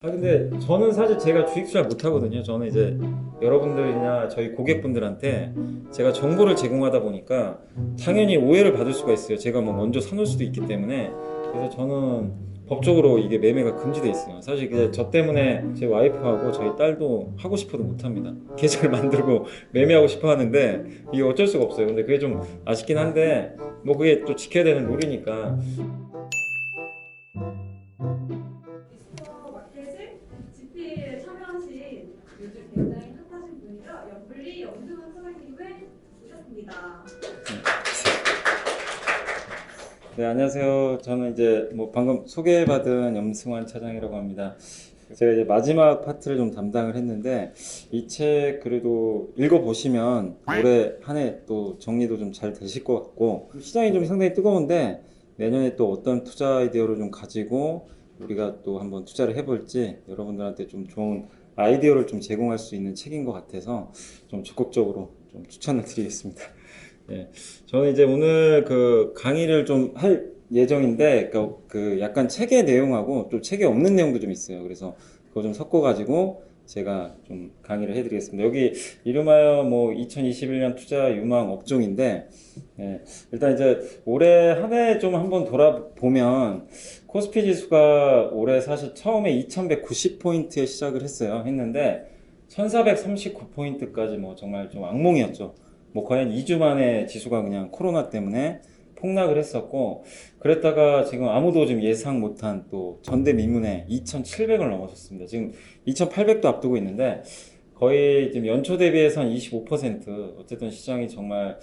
근데 저는 사실 제가 주익 잘 못하거든요. 저는 이제 여러분들이나 저희 고객분들한테 제가 정보를 제공하다 보니까 당연히 오해를 받을 수가 있어요. 제가 뭐 먼저 사놓을 수도 있기 때문에. 그래서 저는 법적으로 이게 매매가 금지돼 있어요. 사실 이제 저 때문에 제 와이프하고 저희 딸도 하고 싶어도 못합니다. 계좌를 만들고 매매하고 싶어 하는데 이게 어쩔 수가 없어요. 근데 그게 좀 아쉽긴 한데 뭐 그게 또 지켜야 되는 룰이니까. 디지털 마켓을 GP에 참여하신 요즘 굉장히 핫하신 분이죠. 연불리 염승환 사장님을 모셨습니다. 네, 안녕하세요. 저는 이제 뭐 방금 소개받은 염승환 차장이라고 합니다. 제가 이제 마지막 파트를 좀 담당을 했는데 이 책 그래도 읽어보시면 올해 한 해 또 정리도 좀 잘 되실 것 같고 시장이 좀 상당히 뜨거운데 내년에 또 어떤 투자 아이디어를 좀 가지고 우리가 또 한번 투자를 해볼지 여러분들한테 좀 좋은 아이디어를 좀 제공할 수 있는 책인 것 같아서 좀 적극적으로 좀 추천을 드리겠습니다. 예. 저는 이제 오늘 그 강의를 좀 할 예정인데, 그 약간 책의 내용하고 또 책에 없는 내용도 좀 있어요. 그래서 그거 좀 섞어가지고 제가 좀 강의를 해드리겠습니다. 여기 이름하여 뭐 2021년 투자 유망 업종인데, 예. 일단 이제 올해 한 해 좀 한번 돌아보면 코스피 지수가 올해 사실 처음에 2190포인트에 시작을 했는데 1439포인트까지 뭐 정말 좀 악몽이었죠. 뭐 거의 한 2주 만에 지수가 그냥 코로나 때문에 폭락을 했었고, 그랬다가 지금 아무도 지금 예상 못한 또 전대미문의 2700을 넘어섰습니다. 지금 2800도 앞두고 있는데 거의 지금 연초 대비해서 한 25%, 어쨌든 시장이 정말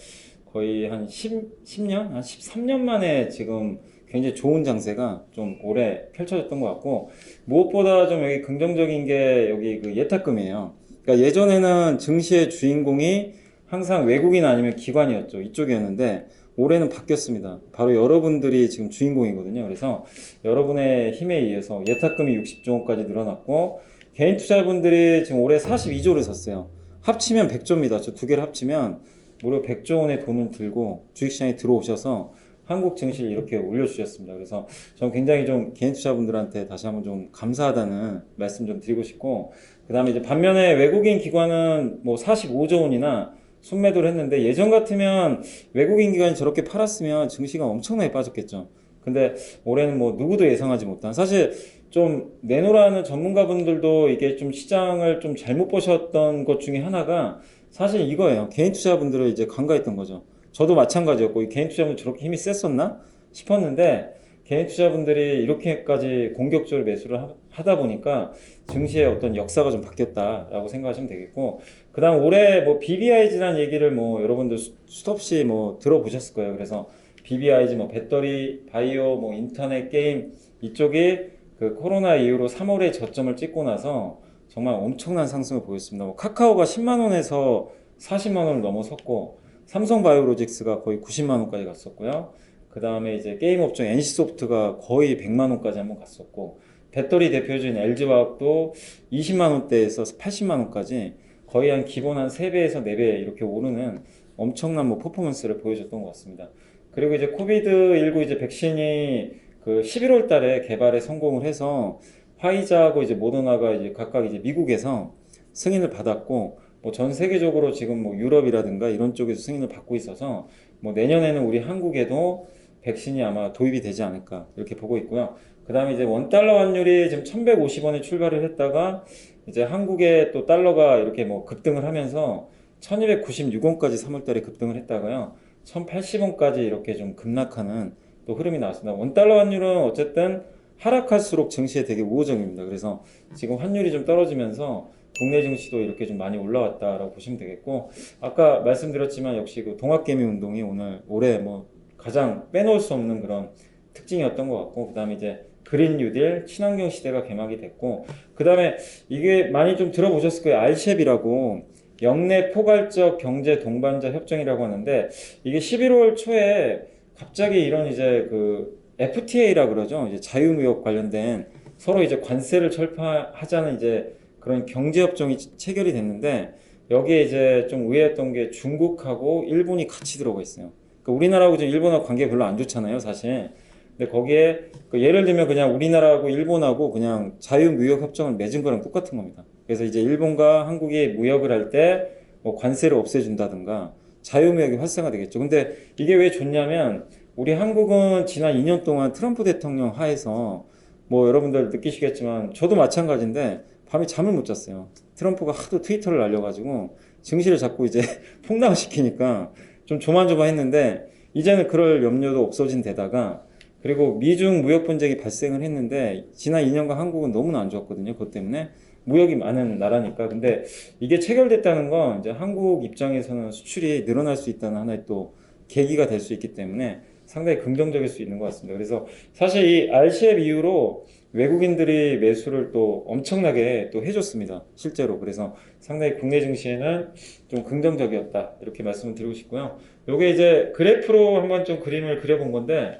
거의 한 10년? 한 13년 만에 지금 굉장히 좋은 장세가 좀 오래 펼쳐졌던 것 같고, 무엇보다 좀 여기 긍정적인 게 여기 그 예탁금이에요. 그러니까 예전에는 증시의 주인공이 항상 외국인 아니면 기관이었죠. 이쪽이었는데 올해는 바뀌었습니다. 바로 여러분들이 지금 주인공이거든요. 그래서 여러분의 힘에 의해서 예탁금이 60조 원까지 늘어났고 개인 투자분들이 지금 올해 42조를 샀어요. 합치면 100조입니다. 저 두 개를 합치면 무려 100조 원의 돈을 들고 주식시장에 들어오셔서 한국 증시를 이렇게 올려주셨습니다. 그래서 저는 굉장히 좀 개인 투자분들한테 다시 한번 좀 감사하다는 말씀 좀 드리고 싶고, 그 다음에 이제 반면에 외국인 기관은 뭐 45조 원이나 순매도를 했는데 예전 같으면 외국인 기관이 저렇게 팔았으면 증시가 엄청나게 빠졌겠죠. 근데 올해는 뭐 누구도 예상하지 못한, 사실 좀 내노라는 전문가분들도 이게 좀 시장을 좀 잘못 보셨던 것 중에 하나가 사실 이거예요. 개인 투자분들을 이제 간과했던 거죠. 저도 마찬가지였고 이 개인 투자분 저렇게 힘이 셌었나 싶었는데 개인 투자분들이 이렇게까지 공격적으로 매수를 하다 보니까 증시의 어떤 역사가 좀 바뀌었다라고 생각하시면 되겠고, 그 다음 올해 뭐 BBIG라는 얘기를 뭐 여러분들 수없이 뭐 들어보셨을 거예요. 그래서 BBIG 뭐 배터리, 바이오, 뭐 인터넷, 게임 이쪽이 그 코로나 이후로 3월에 저점을 찍고 나서 정말 엄청난 상승을 보였습니다. 뭐 카카오가 10만 원에서 40만 원을 넘어섰고 삼성바이오로직스가 거의 90만 원까지 갔었고요. 그 다음에 이제 게임 업종 NC소프트가 거의 100만 원까지 한번 갔었고, 배터리 대표주인 LG화학도 20만 원대에서 80만 원까지 거의 한 기본 한 3배에서 4배 이렇게 오르는 엄청난 뭐 퍼포먼스를 보여줬던 것 같습니다. 그리고 이제 코비드19 이제 백신이 그 11월 달에 개발에 성공을 해서 화이자하고 이제 모더나가 이제 각각 이제 미국에서 승인을 받았고, 뭐 전 세계적으로 지금 뭐 유럽이라든가 이런 쪽에서 승인을 받고 있어서 뭐 내년에는 우리 한국에도 백신이 아마 도입이 되지 않을까 이렇게 보고 있고요. 그 다음에 이제 원달러 환율이 지금 1150원에 출발을 했다가 이제 한국의 또 달러가 이렇게 뭐 급등을 하면서 1296원까지 3월달에 급등을 했다가요. 1080원까지 이렇게 좀 급락하는 또 흐름이 나왔습니다. 원달러 환율은 어쨌든 하락할수록 증시에 되게 우호적입니다. 그래서 지금 환율이 좀 떨어지면서 국내 증시도 이렇게 좀 많이 올라왔다라고 보시면 되겠고, 아까 말씀드렸지만 역시 그 동학개미 운동이 오늘 올해 뭐 가장 빼놓을 수 없는 그런 특징이었던 것 같고, 그 다음에 이제 그린 뉴딜 친환경 시대가 개막이 됐고, 그 다음에 이게 많이 좀 들어보셨을 거예요. RCEP이라고 영내 포괄적 경제 동반자 협정이라고 하는데, 이게 11월 초에 갑자기 이런 이제 그 FTA라 그러죠. 이제 자유무역 관련된 서로 이제 관세를 철폐하자는 이제 그런 경제협정이 체결이 됐는데, 여기에 이제 좀 의외였던 게 중국하고 일본이 같이 들어가 있어요. 그러니까 우리나라하고 지금 일본하고 관계 별로 안 좋잖아요, 사실. 근데 거기에 그 예를 들면 그냥 우리나라하고 일본하고 그냥 자유무역 협정을 맺은 거랑 똑같은 겁니다. 그래서 이제 일본과 한국이 무역을 할 때 뭐 관세를 없애준다든가 자유무역이 활성화되겠죠. 근데 이게 왜 좋냐면 우리 한국은 지난 2년 동안 트럼프 대통령 하에서 뭐 여러분들 느끼시겠지만 저도 마찬가지인데 밤에 잠을 못 잤어요. 트럼프가 하도 트위터를 날려가지고 증시를 자꾸 이제 폭락을 시키니까 좀 조만조만했는데 이제는 그럴 염려도 없어진 데다가 그리고 미중 무역 분쟁이 발생을 했는데 지난 2년간 한국은 너무나 안 좋았거든요. 그것 때문에 무역이 많은 나라니까. 근데 이게 체결됐다는 건 이제 한국 입장에서는 수출이 늘어날 수 있다는 하나의 또 계기가 될 수 있기 때문에 상당히 긍정적일 수 있는 것 같습니다. 그래서 사실 이 RCEP 이후로 외국인들이 매수를 또 엄청나게 또 해줬습니다. 실제로. 그래서 상당히 국내 증시에는 좀 긍정적이었다. 이렇게 말씀을 드리고 싶고요. 요게 이제 그래프로 한번 좀 그림을 그려본 건데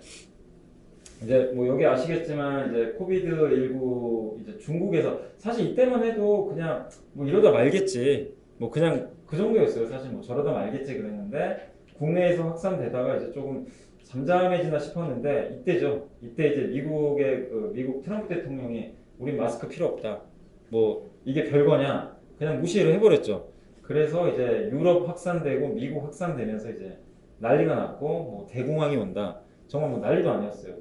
이제 뭐 여기 아시겠지만 이제 코비드19 이제 중국에서 사실 이때만 해도 그냥 뭐 이러다 말겠지 뭐 그냥 그 정도였어요. 사실 뭐 저러다 말겠지 그랬는데 국내에서 확산되다가 이제 조금 잠잠해지나 싶었는데 이때죠. 이때 이제 미국의 그 미국 트럼프 대통령이 우린 마스크 필요 없다. 뭐 이게 별거냐 그냥 무시를 해버렸죠. 그래서 이제 유럽 확산되고 미국 확산되면서 이제 난리가 났고 뭐 대공황이 온다. 정말 뭐 난리도 아니었어요.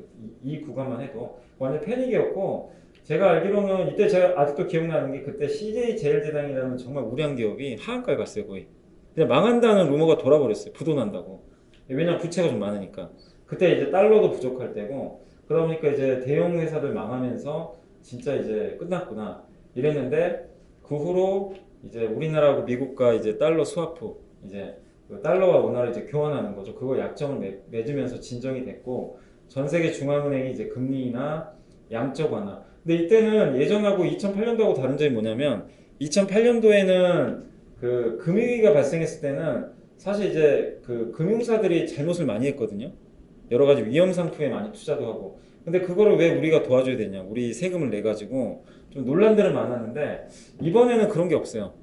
이 구간만 해도 완전 패닉이었고 제가 알기로는 이때 제가 아직도 기억나는 게 그때 CJ 제일제당이라는 정말 우량 기업이 하한가에 갔어요 거의. 그냥 망한다는 루머가 돌아버렸어요. 부도난다고. 왜냐면 부채가 좀 많으니까. 그때 이제 달러도 부족할 때고 그러다 보니까 이제 대형 회사들 망하면서 진짜 이제 끝났구나 이랬는데 그 후로 이제 우리나라하고 미국과 이제 달러 스와프 이제 그 달러와 원화를 이제 교환하는 거죠. 그거 약정을 맺으면서 진정이 됐고 전 세계 중앙은행이 이제 금리나 양적 완화. 근데 이때는 예전하고 2008년도하고 다른 점이 뭐냐면 2008년도에는 그 금융위기가 발생했을 때는 사실 이제 그 금융사들이 잘못을 많이 했거든요. 여러 가지 위험 상품에 많이 투자도 하고. 근데 그거를 왜 우리가 도와줘야 되냐? 우리 세금을 내 가지고 좀 논란들은 많았는데 이번에는 그런 게 없어요.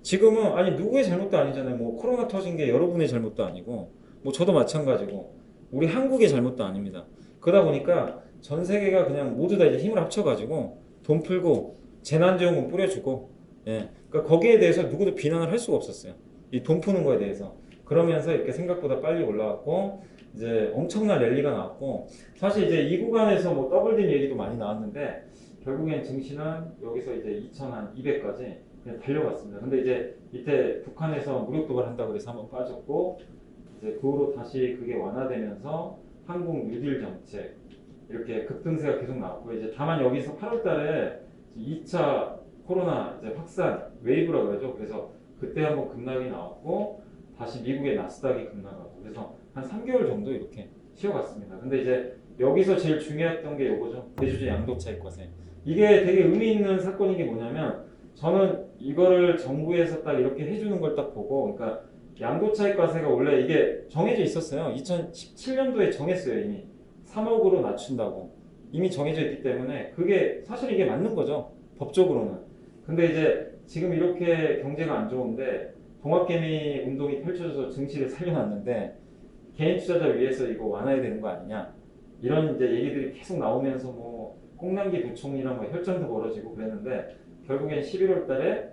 지금은 아니 누구의 잘못도 아니잖아요. 뭐 코로나 터진 게 여러분의 잘못도 아니고 뭐 저도 마찬가지고 우리 한국의 잘못도 아닙니다. 그러다 보니까 전 세계가 그냥 모두 다 이제 힘을 합쳐가지고 돈 풀고 재난지원금 뿌려주고 예. 그러니까 거기에 대해서 누구도 비난을 할 수가 없었어요. 이 돈 푸는 거에 대해서. 그러면서 이렇게 생각보다 빨리 올라왔고 이제 엄청난 랠리가 나왔고 사실 이제 이 구간에서 뭐 더블딘 얘기도 많이 나왔는데 결국엔 증시는 여기서 이제 2200까지 그냥 달려갔습니다. 근데 이제 이때 북한에서 무력 도발한다고 그래서 한번 빠졌고 이제 그 후로 다시 그게 완화되면서 한국 뉴딜 정책 이렇게 급등세가 계속 나왔고 이제 다만 여기서 8월달에 2차 코로나 이제 확산 웨이브라고 그러죠. 그래서 그때 한번 급락이 나왔고 다시 미국의 나스닥이 급락하고 그래서 한 3개월 정도 이렇게 쉬어갔습니다. 근데 이제 여기서 제일 중요했던 게 요거죠. 대주주 양도차익과세. 이게 되게 의미 있는 사건인 게 뭐냐면 저는 이거를 정부에서 딱 이렇게 해주는 걸 딱 보고 그러니까 양도차익과세가 원래 이게 정해져 있었어요. 2017년도에 정했어요. 이미 3억으로 낮춘다고 이미 정해져 있기 때문에 그게 사실 이게 맞는 거죠. 법적으로는. 근데 이제 지금 이렇게 경제가 안 좋은데 동학개미 운동이 펼쳐져서 증시를 살려놨는데 개인 투자자 위해서 이거 완화해야 되는 거 아니냐 이런 이제 얘기들이 계속 나오면서 뭐 홍남기 부총리랑 뭐 혈전도 벌어지고 그랬는데 결국엔 11월 달에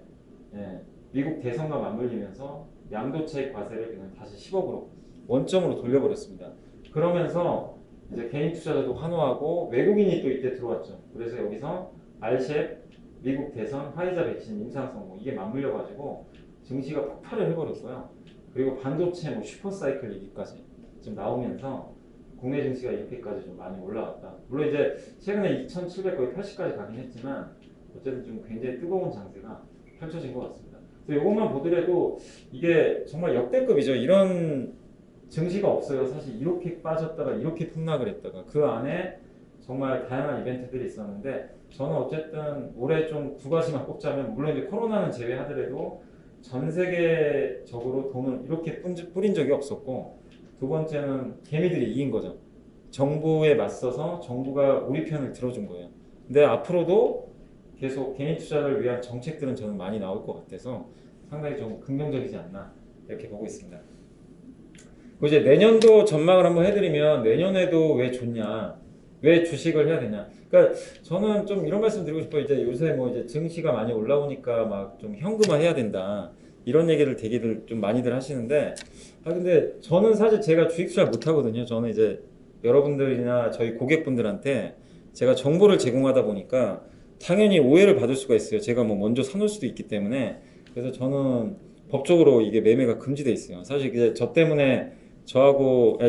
예, 미국 대선과 맞물리면서 양도차익 과세를 그냥 다시 10억으로 원점으로 돌려버렸습니다. 그러면서 이제 개인 투자자도 환호하고 외국인이 또 이때 들어왔죠. 그래서 여기서 RCEP, 미국 대선, 화이자 백신 임상 성공 이게 맞물려가지고 증시가 폭발을 해버렸고요. 그리고 반도체 뭐 슈퍼사이클 얘기까지 좀 나오면서 국내 증시가 이렇게까지 좀 많이 올라왔다. 물론 이제 최근에 2,700 거의 80까지 가긴 했지만 어쨌든 좀 굉장히 뜨거운 장세가 펼쳐진 것 같습니다. 그래서 이것만 보더라도 이게 정말 역대급이죠. 이런 증시가 없어요. 사실 이렇게 빠졌다가 이렇게 폭락을 했다가 그 안에 정말 다양한 이벤트들이 있었는데 저는 어쨌든 올해 좀 두 가지만 꼽자면 물론 이제 코로나는 제외하더라도 전 세계적으로 돈을 이렇게 뿌린 적이 없었고 두 번째는 개미들이 이긴 거죠. 정부에 맞서서 정부가 우리 편을 들어준 거예요. 근데 앞으로도 계속 개인 투자를 위한 정책들은 저는 많이 나올 것 같아서 상당히 좀 긍정적이지 않나 이렇게 보고 있습니다. 이제 내년도 전망을 한번 해드리면 내년에도 왜 좋냐 왜 주식을 해야 되냐? 그러니까 저는 좀 이런 말씀 드리고 싶어요. 이제 요새 뭐 이제 증시가 많이 올라오니까 막 좀 현금화해야 된다. 이런 얘기를 되게들 좀 많이들 하시는데, 근데 저는 사실 제가 주식 투자 못 하거든요. 저는 이제 여러분들이나 저희 고객분들한테 제가 정보를 제공하다 보니까 당연히 오해를 받을 수가 있어요. 제가 뭐 먼저 사놓을 수도 있기 때문에. 그래서 저는 법적으로 이게 매매가 금지돼 있어요. 사실 이제 저 때문에 저하고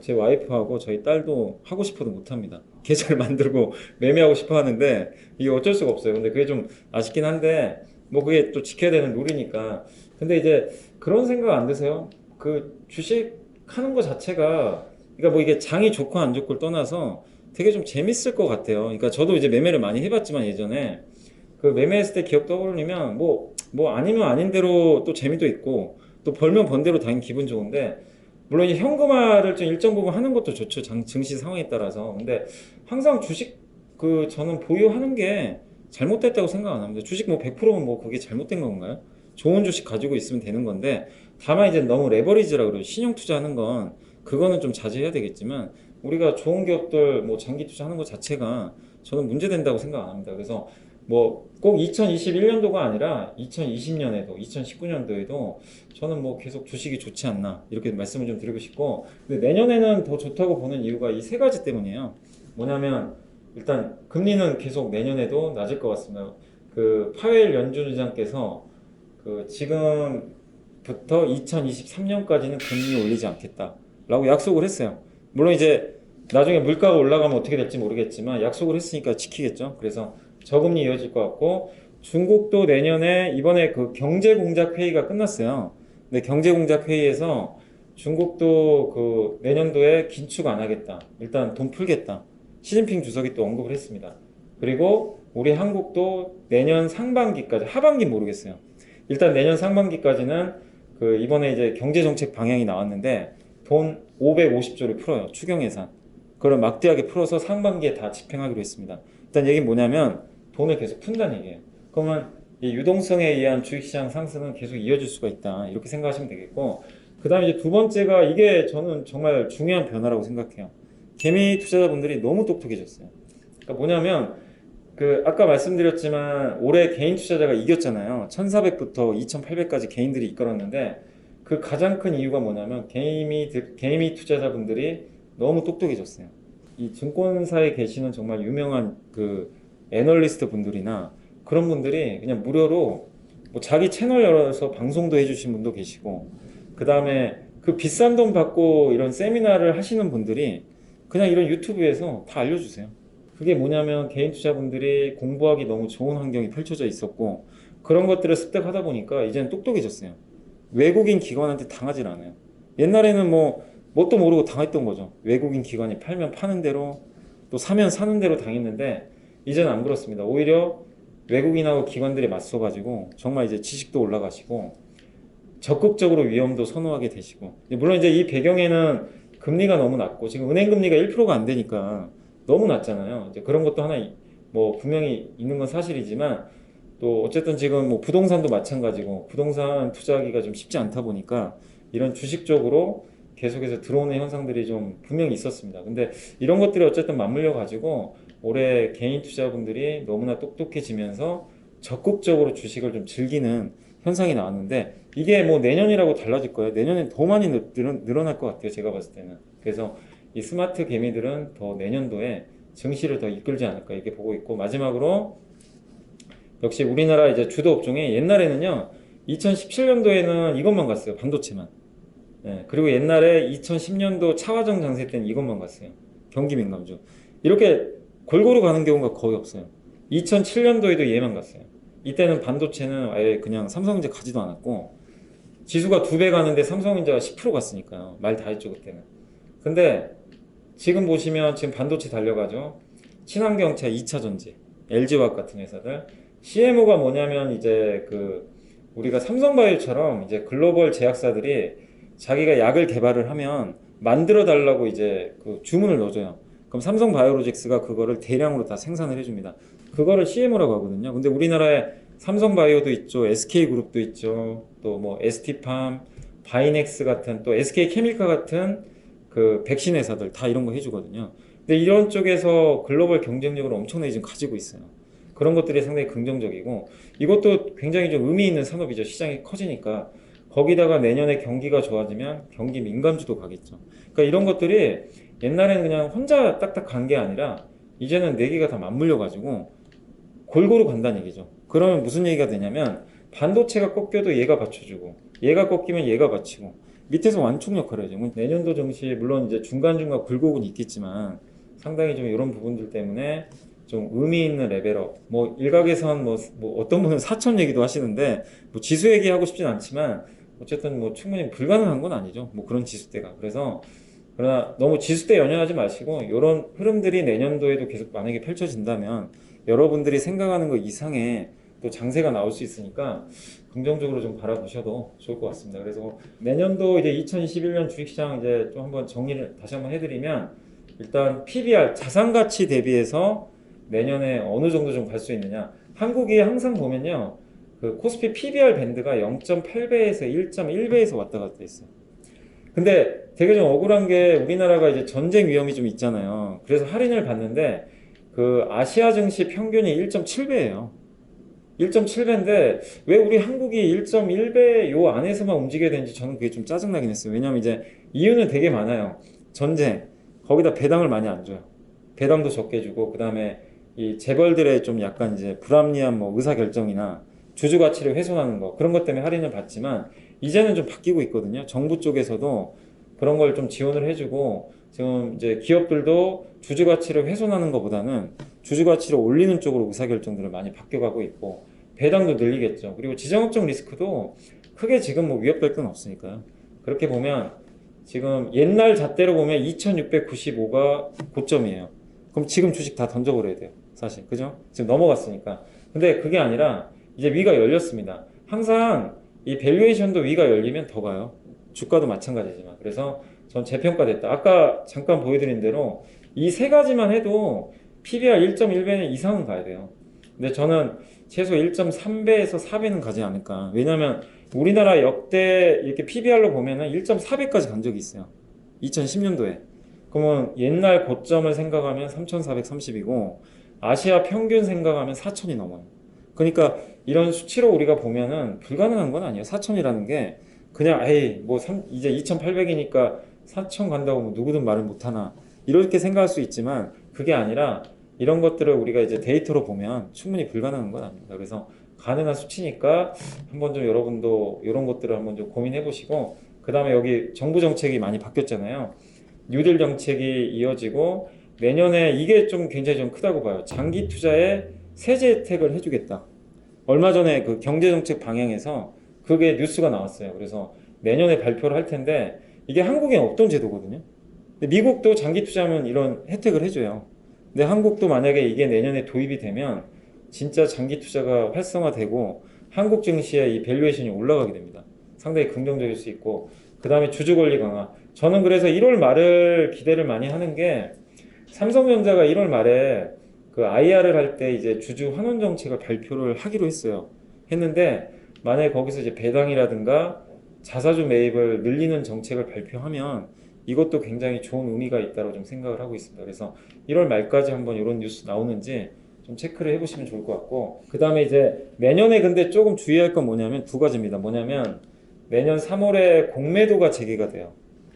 제 와이프하고 저희 딸도 하고 싶어도 못 합니다. 계좌를 만들고 매매하고 싶어 하는데 이게 어쩔 수가 없어요. 근데 그게 좀 아쉽긴 한데 뭐 그게 또 지켜야 되는 룰이니까. 근데 이제 그런 생각 안 드세요? 그 주식 하는 거 자체가 그러니까 뭐 이게 장이 좋고 안 좋고를 떠나서 되게 좀 재밌을 것 같아요. 그러니까 저도 이제 매매를 많이 해봤지만 예전에 그 매매했을 때 기억 떠오르면 뭐 아니면 아닌 대로 또 재미도 있고 또 벌면 번 대로 당연히 기분 좋은데 물론 이 현금화를 좀 일정 부분 하는 것도 좋죠. 증시 상황에 따라서. 근데 항상 주식 그 저는 보유하는 게 잘못됐다고 생각 안 합니다. 주식 뭐 100%면 뭐 그게 잘못된 건가요? 좋은 주식 가지고 있으면 되는 건데 다만 이제 너무 레버리지라 그러죠. 신용 투자하는 건 그거는 좀 자제해야 되겠지만 우리가 좋은 기업들 뭐 장기 투자하는 것 자체가 저는 문제된다고 생각 안 합니다. 그래서 뭐 꼭 2021년도가 아니라 2020년에도 2019년도에도 저는 뭐 계속 주식이 좋지 않나 이렇게 말씀을 좀 드리고 싶고 근데 내년에는 더 좋다고 보는 이유가 이 세 가지 때문이에요. 뭐냐면 일단 금리는 계속 내년에도 낮을 것 같습니다. 그 파웰 연준의장께서 그 지금부터 2023년까지는 금리 올리지 않겠다라고 약속을 했어요. 물론 이제 나중에 물가가 올라가면 어떻게 될지 모르겠지만 약속을 했으니까 지키겠죠. 그래서 저금리 이어질 것 같고 중국도 내년에 이번에 그 경제공작 회의가 끝났어요. 근데 경제공작 회의에서 중국도 그 내년도에 긴축 안 하겠다. 일단 돈 풀겠다. 시진핑 주석이 또 언급을 했습니다. 그리고 우리 한국도 내년 상반기까지 하반기 모르겠어요. 일단 내년 상반기까지는 그 이번에 이제 경제정책 방향이 나왔는데 돈 550조를 풀어요. 추경 예산. 그걸 막대하게 풀어서 상반기에 다 집행하기로 했습니다. 일단 얘기는 뭐냐면 돈을 계속 푼다는 얘기예요. 그러면 이 유동성에 의한 주식시장 상승은 계속 이어질 수가 있다. 이렇게 생각하시면 되겠고 그 다음에 이제 두 번째가 이게 저는 정말 중요한 변화라고 생각해요. 개미 투자자분들이 너무 똑똑해졌어요. 그러니까 뭐냐면 그 아까 말씀드렸지만 올해 개인 투자자가 이겼잖아요. 1400부터 2800까지 개인들이 이끌었는데 그 가장 큰 이유가 뭐냐면 개미 투자자분들이 너무 똑똑해졌어요. 이 증권사에 계시는 정말 유명한 그 애널리스트 분들이나 그런 분들이 그냥 무료로 뭐 자기 채널 열어서 방송도 해주신 분도 계시고 그 다음에 그 비싼 돈 받고 이런 세미나를 하시는 분들이 그냥 이런 유튜브에서 다 알려주세요. 그게 뭐냐면 개인 투자분들이 공부하기 너무 좋은 환경이 펼쳐져 있었고 그런 것들을 습득하다 보니까 이제는 똑똑해졌어요. 외국인 기관한테 당하질 않아요. 옛날에는 뭐 뭣도 모르고 당했던 거죠. 외국인 기관이 팔면 파는 대로 또 사면 사는 대로 당했는데 이제는 안 그렇습니다. 오히려 외국인하고 기관들이 맞서가지고 정말 이제 지식도 올라가시고 적극적으로 위험도 선호하게 되시고 물론 이제 이 배경에는 금리가 너무 낮고 지금 은행 금리가 1%가 안 되니까 너무 낮잖아요. 이제 그런 것도 하나 뭐 분명히 있는 건 사실이지만 또 어쨌든 지금 뭐 부동산도 마찬가지고 부동산 투자하기가 좀 쉽지 않다 보니까 이런 주식 쪽으로 계속해서 들어오는 현상들이 좀 분명히 있었습니다. 근데 이런 것들이 어쨌든 맞물려 가지고 올해 개인 투자분들이 너무나 똑똑해지면서 적극적으로 주식을 좀 즐기는 현상이 나왔는데 이게 뭐 내년이라고 달라질 거예요. 내년엔 더 많이 늘어날 것 같아요. 제가 봤을 때는. 그래서 이 스마트 개미들은 더 내년도에 증시를 더 이끌지 않을까 이렇게 보고 있고 마지막으로 역시 우리나라 이제 주도 업종에 옛날에는요 2017년도에는 이것만 갔어요. 반도체만. 예, 그리고 옛날에 2010년도 차화정 장세 때는 이것만 갔어요. 경기 민감주. 이렇게 골고루 가는 경우가 거의 없어요. 2007년도에도 얘만 갔어요. 이때는 반도체는 아예 그냥 삼성전자 가지도 않았고 지수가 2배 가는데 삼성전자가 10% 갔으니까요. 말 다 했죠 그때는. 근데 지금 보시면 지금 반도체 달려가죠. 친환경차 2차전지, LG화학 같은 회사들. CMO가 뭐냐면 이제 그 우리가 삼성바이오처럼 이제 글로벌 제약사들이 자기가 약을 개발을 하면 만들어 달라고 이제 그 주문을 넣어줘요. 그럼 삼성바이오로직스가 그거를 대량으로 다 생산을 해줍니다. 그거를 CMO라고 하거든요. 근데 우리나라에 삼성바이오도 있죠, SK그룹도 있죠, 또 뭐 ST팜, 바이넥스 같은 또 SK케미칼 같은 그 백신 회사들 다 이런 거 해주거든요. 근데 이런 쪽에서 글로벌 경쟁력을 엄청나게 지금 가지고 있어요. 그런 것들이 상당히 긍정적이고 이것도 굉장히 좀 의미 있는 산업이죠. 시장이 커지니까. 거기다가 내년에 경기가 좋아지면 경기 민감주도 가겠죠. 그러니까 이런 것들이 옛날에는 그냥 혼자 딱딱 간 게 아니라 이제는 네 개가 다 맞물려 가지고 골고루 간다는 얘기죠. 그러면 무슨 얘기가 되냐면 반도체가 꺾여도 얘가 받쳐주고 얘가 꺾이면 얘가 받치고 밑에서 완충 역할을 해줘. 내년도 증시 물론 이제 중간중간 굴곡은 있겠지만 상당히 좀 이런 부분들 때문에 좀 의미 있는 레벨업. 뭐 일각에선 뭐 어떤 분은 4천 얘기도 하시는데 뭐 지수 얘기하고 싶진 않지만 어쨌든 뭐 충분히 불가능한 건 아니죠. 뭐 그런 지수대가. 그래서 그러나 너무 지수대 연연하지 마시고 이런 흐름들이 내년도에도 계속 만약에 펼쳐진다면 여러분들이 생각하는 것 이상의 또 장세가 나올 수 있으니까 긍정적으로 좀 바라보셔도 좋을 것 같습니다. 그래서 내년도 이제 2021년 주식시장 이제 좀 한번 정리를 다시 한번 해드리면 일단 PBR 자산 가치 대비해서 내년에 어느 정도 좀 갈 수 있느냐. 한국이 항상 보면요. 그 코스피 PBR 밴드가 0.8배에서 1.1배에서 왔다 갔다 했어요. 근데 되게 좀 억울한 게 우리나라가 이제 전쟁 위험이 좀 있잖아요. 그래서 할인을 받는데 그 아시아 증시 평균이 1.7배예요. 1.7배인데 왜 우리 한국이 1.1배 요 안에서만 움직여야 되는지 저는 그게 좀 짜증나긴 했어요. 왜냐면 이제 이유는 되게 많아요. 전쟁. 거기다 배당을 많이 안 줘요. 배당도 적게 주고 그다음에 이 재벌들의 좀 약간 이제 불합리한 뭐 의사 결정이나 주주 가치를 훼손하는 거 그런 것 때문에 할인을 받지만 이제는 좀 바뀌고 있거든요. 정부 쪽에서도 그런 걸 좀 지원을 해주고 지금 이제 기업들도 주주 가치를 훼손하는 것보다는 주주 가치를 올리는 쪽으로 의사 결정들을 많이 바뀌어가고 있고 배당도 늘리겠죠. 그리고 지정학적 리스크도 크게 지금 뭐 위협될 건 없으니까요. 그렇게 보면 지금 옛날 잣대로 보면 2695가 고점이에요. 그럼 지금 주식 다 던져버려야 돼요. 사실. 그죠? 지금 넘어갔으니까. 근데 그게 아니라 이제 위가 열렸습니다. 항상 이 밸류에이션도 위가 열리면 더 가요. 주가도 마찬가지지만. 그래서 전 재평가됐다. 아까 잠깐 보여드린 대로 이 세 가지만 해도 PBR 1.1배는 이상은 가야 돼요. 근데 저는 최소 1.3배에서 4배는 가지 않을까. 왜냐면 우리나라 역대 이렇게 PBR로 보면은 1.4배까지 간 적이 있어요. 2010년도에. 그러면 옛날 고점을 생각하면 3,430이고 아시아 평균 생각하면 4,000이 넘어요. 그러니까 이런 수치로 우리가 보면은 불가능한 건 아니에요. 4,000이라는 게 그냥 에이 뭐 이제 2,800이니까 4,000 간다고 뭐 누구든 말을 못하나 이렇게 생각할 수 있지만 그게 아니라 이런 것들을 우리가 이제 데이터로 보면 충분히 불가능한 건 아닙니다. 그래서 가능한 수치니까 한번 좀 여러분도 이런 것들을 한번 좀 고민해 보시고 그 다음에 여기 정부 정책이 많이 바뀌었잖아요. 뉴딜 정책이 이어지고 내년에 이게 좀 굉장히 좀 크다고 봐요. 장기 투자에 세제 혜택을 해주겠다. 얼마 전에 그 경제정책 방향에서 그게 뉴스가 나왔어요. 그래서 내년에 발표를 할 텐데 이게 한국엔 없던 제도거든요. 근데 미국도 장기 투자하면 이런 혜택을 해줘요. 근데 한국도 만약에 이게 내년에 도입이 되면 진짜 장기 투자가 활성화되고 한국 증시의 이 밸류에이션이 올라가게 됩니다. 상당히 긍정적일 수 있고 그 다음에 주주 권리 강화. 저는 그래서 1월 말을 기대를 많이 하는 게 삼성전자가 1월 말에 그 IR을 할 때 이제 주주 환원 정책을 발표를 하기로 했어요. 했는데 만약에 거기서 이제 배당이라든가 자사주 매입을 늘리는 정책을 발표하면 이것도 굉장히 좋은 의미가 있다고 좀 생각을 하고 있습니다. 그래서 1월 말까지 한번 이런 뉴스 나오는지 좀 체크를 해보시면 좋을 것 같고 그 다음에 이제 내년에 근데 조금 주의할 건 뭐냐면 두 가지입니다. 뭐냐면 내년 3월에 공매도가 재개가 돼요.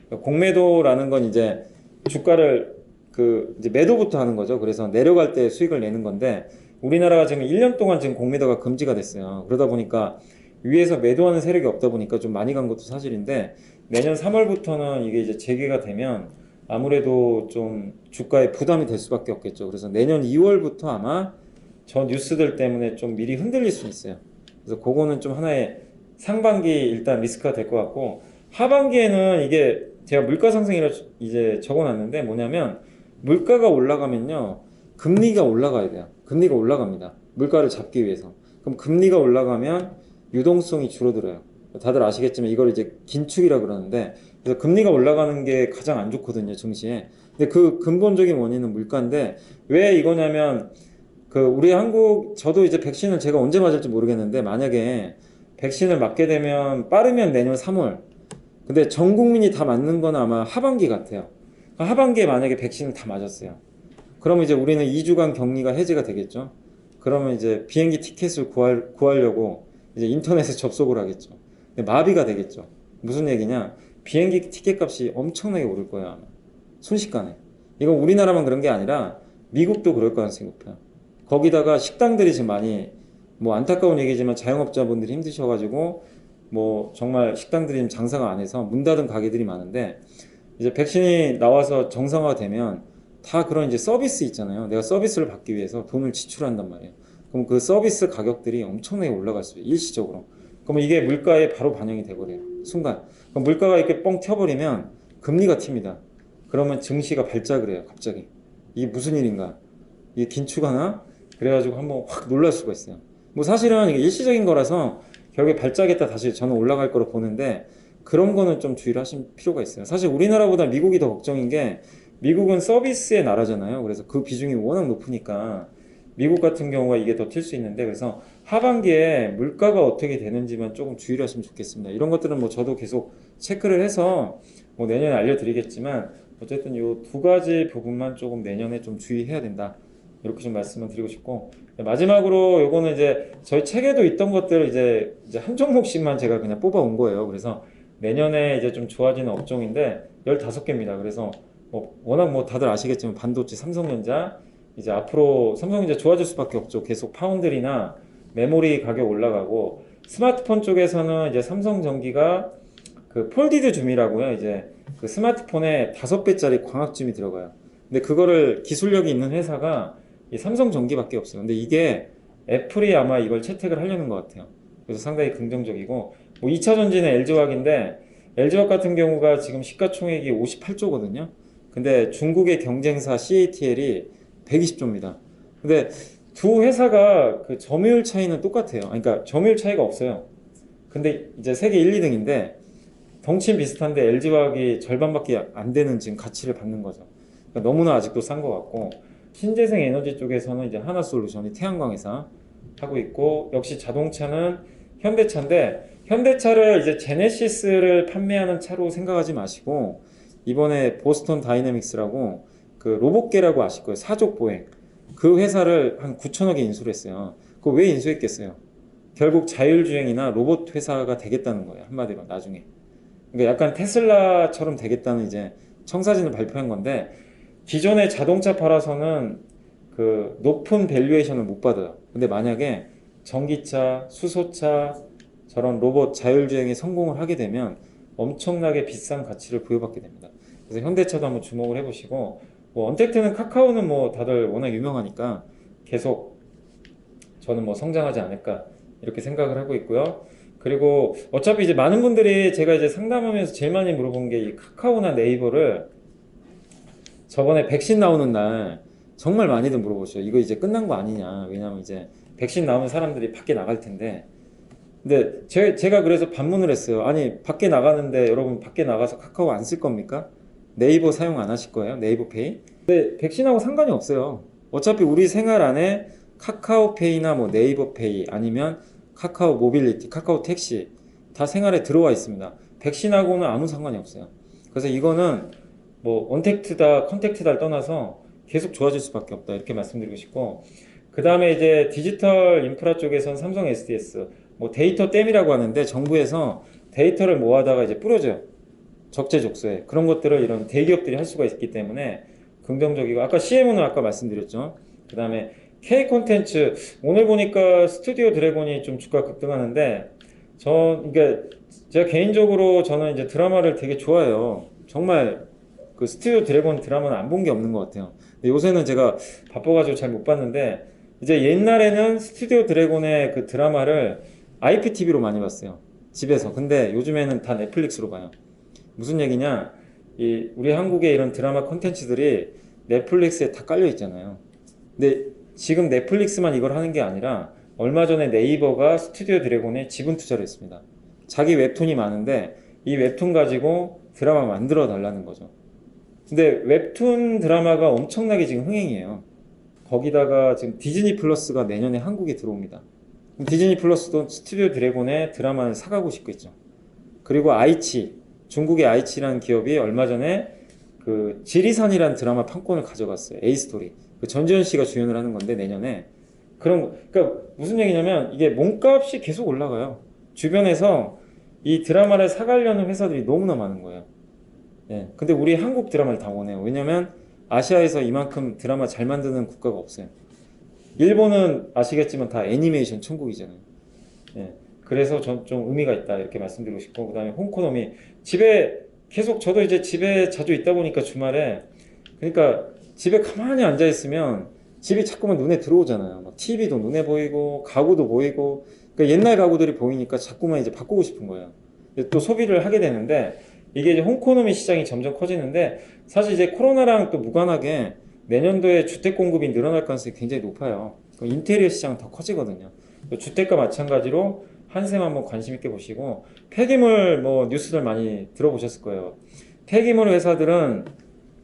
그러니까 공매도라는 건 이제 주가를 그 이제 매도부터 하는 거죠. 그래서 내려갈 때 수익을 내는 건데 우리나라가 지금 1년 동안 지금 공매도가 금지가 됐어요. 그러다 보니까 위에서 매도하는 세력이 없다 보니까 좀 많이 간 것도 사실인데 내년 3월부터는 이게 이제 재개가 되면 아무래도 좀 주가에 부담이 될 수밖에 없겠죠. 그래서 내년 2월부터 아마 저 뉴스들 때문에 좀 미리 흔들릴 수 있어요. 그래서 그거는 좀 하나의 상반기 일단 리스크가 될 것 같고 하반기에는 이게 제가 물가 상승이라 이제 적어놨는데 뭐냐면 물가가 올라가면요 금리가 올라가야 돼요. 금리가 올라갑니다. 물가를 잡기 위해서. 그럼 금리가 올라가면 유동성이 줄어들어요. 다들 아시겠지만 이걸 이제 긴축이라 그러는데 그래서 금리가 올라가는 게 가장 안 좋거든요 증시에. 근데 그 근본적인 원인은 물가인데 왜 이거냐면 그 우리 한국 저도 이제 백신을 제가 언제 맞을지 모르겠는데 만약에 백신을 맞게 되면 빠르면 내년 3월 근데 전 국민이 다 맞는 건 아마 하반기 같아요. 하반기에 만약에 백신을 다 맞았어요. 그러면 이제 우리는 2주간 격리가 해제가 되겠죠. 그러면 이제 비행기 티켓을 구하려고 이제 인터넷에 접속을 하겠죠. 근데 마비가 되겠죠. 무슨 얘기냐? 비행기 티켓 값이 엄청나게 오를 거예요, 아마. 순식간에. 이건 우리나라만 그런 게 아니라 미국도 그럴 가능성이 높아요. 거기다가 식당들이 지금 많이 뭐 안타까운 얘기지만 자영업자분들이 힘드셔가지고 뭐 정말 식당들이 지금 장사가 안 해서 문 닫은 가게들이 많은데 이제 백신이 나와서 정상화되면 다 그런 이제 서비스 있잖아요. 내가 서비스를 받기 위해서 돈을 지출한단 말이에요. 그럼 그 서비스 가격들이 엄청나게 올라갈 수 있어요. 일시적으로. 그러면 이게 물가에 바로 반영이 돼버려요. 순간. 그럼 물가가 이렇게 뻥 튀어버리면 금리가 튑니다. 그러면 증시가 발작을 해요. 갑자기. 이게 무슨 일인가? 이게 긴축하나? 그래가지고 한번 확 놀랄 수가 있어요. 뭐 사실은 이게 일시적인 거라서 결국에 발작했다 다시 저는 올라갈 거로 보는데 그런 거는 좀 주의를 하실 필요가 있어요. 사실 우리나라보다 미국이 더 걱정인 게 미국은 서비스의 나라잖아요. 그래서 그 비중이 워낙 높으니까 미국 같은 경우가 이게 더 튈 수 있는데 그래서 하반기에 물가가 어떻게 되는지만 조금 주의를 하시면 좋겠습니다. 이런 것들은 뭐 저도 계속 체크를 해서 뭐 내년에 알려드리겠지만 어쨌든 이 두 가지 부분만 조금 내년에 좀 주의해야 된다. 이렇게 좀 말씀을 드리고 싶고 마지막으로 요거는 이제 저희 책에도 있던 것들을 이제 한 종목씩만 제가 그냥 뽑아 온 거예요. 그래서 내년에 이제 좀 좋아지는 업종인데 15개입니다. 그래서 뭐 워낙 뭐 다들 아시겠지만 반도체 삼성전자 이제 앞으로 삼성전자 좋아질 수밖에 없죠. 계속 파운드리나 메모리 가격 올라가고 스마트폰 쪽에서는 이제 삼성전기가 그 폴디드 줌이라고요. 이제 그 스마트폰에 5배짜리 광학줌이 들어가요. 근데 그거를 기술력이 있는 회사가 이 삼성전기밖에 없어요. 근데 이게 애플이 아마 이걸 채택을 하려는 것 같아요. 그래서 상당히 긍정적이고 뭐 2차 전지는 LG화학인데 LG화학 같은 경우가 지금 시가총액이 58조거든요. 근데 중국의 경쟁사 CATL이 120조입니다. 근데 두 회사가 그 점유율 차이는 똑같아요. 그러니까 점유율 차이가 없어요. 근데 이제 세계 1, 2등인데 덩치는 비슷한데 LG화학이 절반밖에 안 되는 지금 가치를 받는 거죠. 그러니까 너무나 아직도 싼 것 같고 신재생 에너지 쪽에서는 이제 하나솔루션이 태양광 회사 하고 있고 역시 자동차는 현대차인데 현대차를 이제 제네시스를 판매하는 차로 생각하지 마시고 이번에 보스턴 다이내믹스라고 그 로봇계라고 아실 거예요. 사족 보행 그 회사를 한 9천억에 인수를 했어요. 그거 왜 인수했겠어요? 결국 자율주행이나 로봇 회사가 되겠다는 거예요. 한마디로 나중에. 그러니까 약간 테슬라처럼 되겠다는 이제 청사진을 발표한 건데 기존의 자동차 팔아서는 그 높은 밸류에이션을 못 받아요. 근데 만약에 전기차, 수소차 저런 로봇 자율주행에 성공을 하게 되면 엄청나게 비싼 가치를 부여받게 됩니다. 그래서 현대차도 한번 주목을 해보시고 뭐 언택트는 카카오는 뭐 다들 워낙 유명하니까 계속 저는 뭐 성장하지 않을까 이렇게 생각을 하고 있고요. 그리고 어차피 이제 많은 분들이 제가 이제 상담하면서 제일 많이 물어본 게 이 카카오나 네이버를 저번에 백신 나오는 날 정말 많이들 물어보셔요. 이거 이제 끝난 거 아니냐. 왜냐면 이제 백신 나오면 사람들이 밖에 나갈 텐데. 근데 제가 그래서 반문을 했어요. 아니, 밖에 나가는데 여러분 밖에 나가서 카카오 안 쓸 겁니까? 네이버 사용 안 하실 거예요? 네이버 페이? 근데 백신하고 상관이 없어요. 어차피 우리 생활 안에 카카오페이나 뭐 네이버 페이 아니면 카카오 모빌리티, 카카오 택시 다 생활에 들어와 있습니다. 백신하고는 아무 상관이 없어요. 그래서 이거는 뭐 언택트다, 컨택트다를 떠나서 계속 좋아질 수밖에 없다 이렇게 말씀드리고 싶고 그 다음에 이제 디지털 인프라 쪽에서는 삼성 SDS 뭐 데이터 댐이라고 하는데 정부에서 데이터를 모아다가 이제 뿌려줘요. 적재적소에 그런 것들을 이런 대기업들이 할 수가 있기 때문에 긍정적이고 아까 CM은 아까 말씀드렸죠. 그 다음에 K 콘텐츠 오늘 보니까 스튜디오 드래곤이 좀 주가 급등하는데 그러니까 제가 개인적으로 저는 이제 드라마를 되게 좋아해요. 정말 그 스튜디오 드래곤 드라마는 안 본 게 없는 것 같아요. 근데 요새는 제가 바빠가지고 잘 못 봤는데 이제 옛날에는 스튜디오 드래곤의 그 드라마를 IPTV로 많이 봤어요. 집에서. 근데 요즘에는 다 넷플릭스로 봐요. 무슨 얘기냐? 우리 한국의 이런 드라마 콘텐츠들이 넷플릭스에 다 깔려 있잖아요. 근데 지금 넷플릭스만 이걸 하는 게 아니라 얼마 전에 네이버가 스튜디오 드래곤에 지분 투자를 했습니다. 자기 웹툰이 많은데 이 웹툰 가지고 드라마 만들어 달라는 거죠. 근데 웹툰 드라마가 엄청나게 지금 흥행이에요. 거기다가 지금 디즈니 플러스가 내년에 한국에 들어옵니다. 디즈니 플러스도 스튜디오 드래곤의 드라마를 사가고 싶겠죠. 그리고 아이치, 중국의 아이치라는 기업이 얼마 전에 그 지리산이라는 드라마 판권을 가져갔어요. 에이스토리. 그 전지현 씨가 주연을 하는 건데 내년에 그런 거. 그러니까 무슨 얘기냐면 이게 몸값이 계속 올라가요. 주변에서 이 드라마를 사가려는 회사들이 너무나 많은 거예요. 예. 근데 우리 한국 드라마를 다 원해요. 왜냐면 아시아에서 이만큼 드라마 잘 만드는 국가가 없어요. 일본은 아시겠지만 다 애니메이션 천국이잖아요. 예. 그래서 좀 의미가 있다 이렇게 말씀드리고 싶고, 그다음에 홍코노미 집에 계속 저도 이제 집에 자주 있다 보니까 주말에 그러니까 집에 가만히 앉아 있으면 집이 자꾸만 눈에 들어오잖아요. 막 TV도 눈에 보이고 가구도 보이고, 그러니까 옛날 가구들이 보이니까 자꾸만 이제 바꾸고 싶은 거예요. 또 소비를 하게 되는데 이게 이제 홈코노미 시장이 점점 커지는데, 사실 이제 코로나랑 또 무관하게 내년도에 주택 공급이 늘어날 가능성이 굉장히 높아요. 인테리어 시장은 더 커지거든요. 주택과 마찬가지로 한샘 한번 관심 있게 보시고, 폐기물 뭐 뉴스들 많이 들어보셨을 거예요. 폐기물 회사들은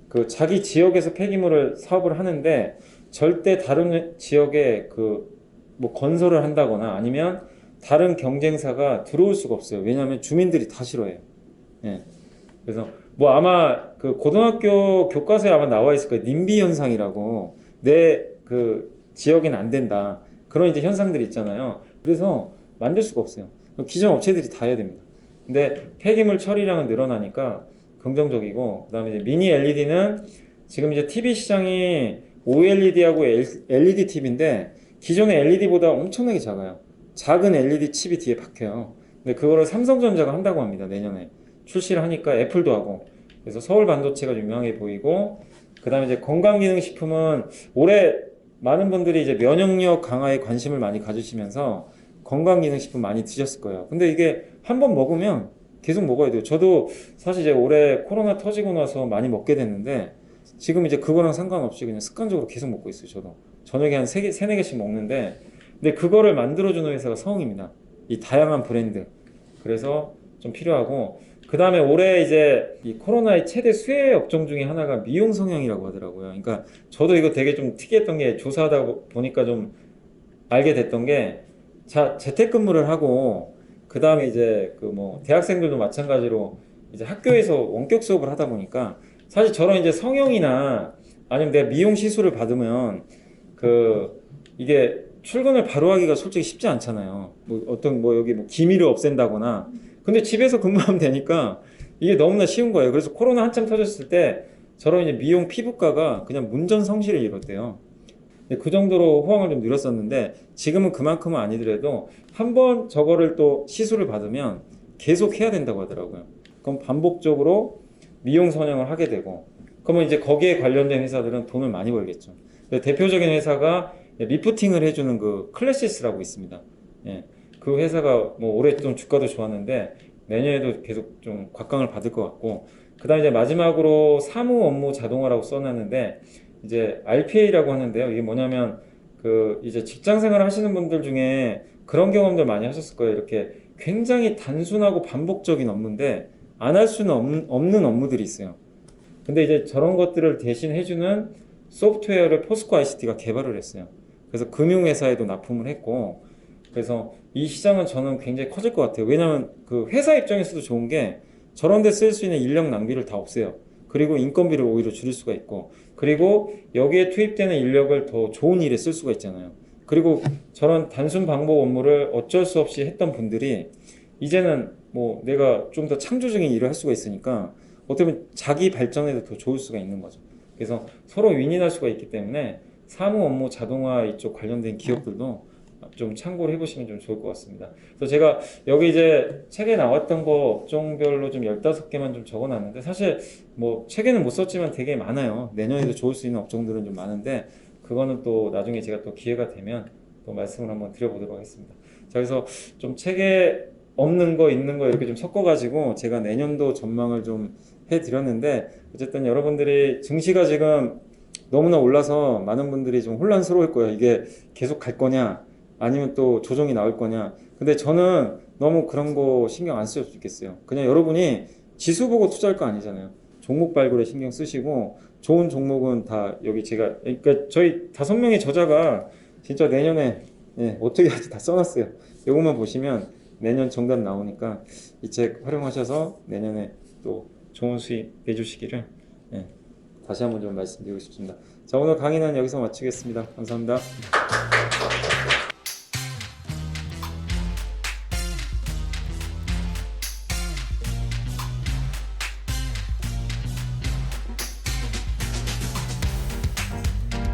그 자기 지역에서 폐기물을 사업을 하는데 절대 다른 지역에 그 뭐 건설을 한다거나 아니면 다른 경쟁사가 들어올 수가 없어요. 왜냐하면 주민들이 다 싫어해요. 예. 그래서 뭐 아마 그 고등학교 교과서에 아마 나와 있을 거예요. 님비 현상이라고, 내 그 지역엔 안 된다. 그런 이제 현상들이 있잖아요. 그래서 만들 수가 없어요. 기존 업체들이 다 해야 됩니다. 근데 폐기물 처리량은 늘어나니까 긍정적이고, 그다음에 이제 미니 LED는 지금 이제 TV 시장이 OLED하고 LED TV인데 기존의 LED보다 엄청나게 작아요. 작은 LED 칩이 뒤에 박혀요. 근데 그거를 삼성전자가 한다고 합니다. 내년에 출시를 하니까 애플도 하고. 그래서 서울 반도체가 유명해 보이고, 그다음에 이제 건강기능식품은 올해 많은 분들이 이제 면역력 강화에 관심을 많이 가지시면서 건강기능식품 많이 드셨을 거예요. 근데 이게 한번 먹으면 계속 먹어야 돼요. 저도 사실 이제 올해 코로나 터지고 나서 많이 먹게 됐는데 지금 이제 그거랑 상관없이 그냥 습관적으로 계속 먹고 있어요. 저도 저녁에 한 3개, 4개씩 먹는데, 근데 그거를 만들어주는 회사가 성웅입니다. 이 다양한 브랜드. 그래서 좀 필요하고, 그 다음에 올해 이제 이 코로나의 최대 수혜 업종 중에 하나가 미용 성형이라고 하더라고요. 그러니까 저도 이거 되게 좀 특이했던 게, 조사하다 보니까 좀 알게 됐던 게, 재택근무를 하고 그 다음에 이제 그 뭐 대학생들도 마찬가지로 이제 학교에서 원격 수업을 하다 보니까 사실 저런 이제 성형이나 아니면 내가 미용 시술을 받으면 그 이게 출근을 바로 하기가 솔직히 쉽지 않잖아요. 뭐 어떤 뭐 여기 뭐 기미를 없앤다거나. 근데 집에서 근무하면 되니까 이게 너무나 쉬운 거예요. 그래서 코로나 한참 터졌을 때 저런 이제 미용 피부과가 그냥 문전성시를 이뤘대요. 그 정도로 호황을 좀 누렸었는데 지금은 그만큼은 아니더라도 한번 저거를 또 시술을 받으면 계속 해야 된다고 하더라고요. 그럼 반복적으로 미용 선형을 하게 되고, 그러면 이제 거기에 관련된 회사들은 돈을 많이 벌겠죠. 대표적인 회사가 리프팅을 해주는 그 클래시스라고 있습니다. 예. 그 회사가 뭐 올해 좀 주가도 좋았는데 내년에도 계속 좀 곽강을 받을 것 같고, 그 다음에 이제 마지막으로 사무 업무 자동화라고 써놨는데 이제 RPA라고 하는데요. 이게 뭐냐면 그 이제 직장 생활 하시는 분들 중에 그런 경험들 많이 하셨을 거예요. 이렇게 굉장히 단순하고 반복적인 업무인데 안 할 수는 없는 업무들이 있어요. 근데 이제 저런 것들을 대신 해주는 소프트웨어를 포스코 ICT가 개발을 했어요. 그래서 금융회사에도 납품을 했고, 그래서 이 시장은 저는 굉장히 커질 것 같아요. 왜냐하면 그 회사 입장에서도 좋은 게 저런 데 쓸 수 있는 인력 낭비를 다 없애요. 그리고 인건비를 오히려 줄일 수가 있고, 그리고 여기에 투입되는 인력을 더 좋은 일에 쓸 수가 있잖아요. 그리고 저런 단순 반복 업무를 어쩔 수 없이 했던 분들이 이제는 뭐 내가 좀 더 창조적인 일을 할 수가 있으니까 어떻게 보면 자기 발전에도 더 좋을 수가 있는 거죠. 그래서 서로 윈윈할 수가 있기 때문에 사무 업무 자동화 이쪽 관련된 기업들도 좀 참고를 해보시면 좀 좋을 것 같습니다. 그래서 제가 여기 이제 책에 나왔던 거 업종별로 좀 15개만 좀 적어놨는데, 사실 뭐 책에는 못 썼지만 되게 많아요. 내년에도 좋을 수 있는 업종들은 좀 많은데 그거는 또 나중에 제가 또 기회가 되면 또 말씀을 한번 드려보도록 하겠습니다. 자, 그래서 좀 책에 없는 거 있는 거 이렇게 좀 섞어가지고 제가 내년도 전망을 좀 해드렸는데, 어쨌든 여러분들이 증시가 지금 너무나 올라서 많은 분들이 좀 혼란스러울 거예요. 이게 계속 갈 거냐 아니면 또 조정이 나올 거냐. 근데 저는 너무 그런 거 신경 안 쓰셔도 좋겠어요. 그냥 여러분이 지수 보고 투자할 거 아니잖아요. 종목 발굴에 신경 쓰시고, 좋은 종목은 다 여기 제가, 그러니까 저희 5명의 저자가 진짜 내년에 어떻게 할지 다 써놨어요. 이것만 보시면 내년 정답 나오니까 이 책 활용하셔서 내년에 또 좋은 수익 내주시기를 예, 다시 한번 좀 말씀드리고 싶습니다. 자, 오늘 강의는 여기서 마치겠습니다. 감사합니다.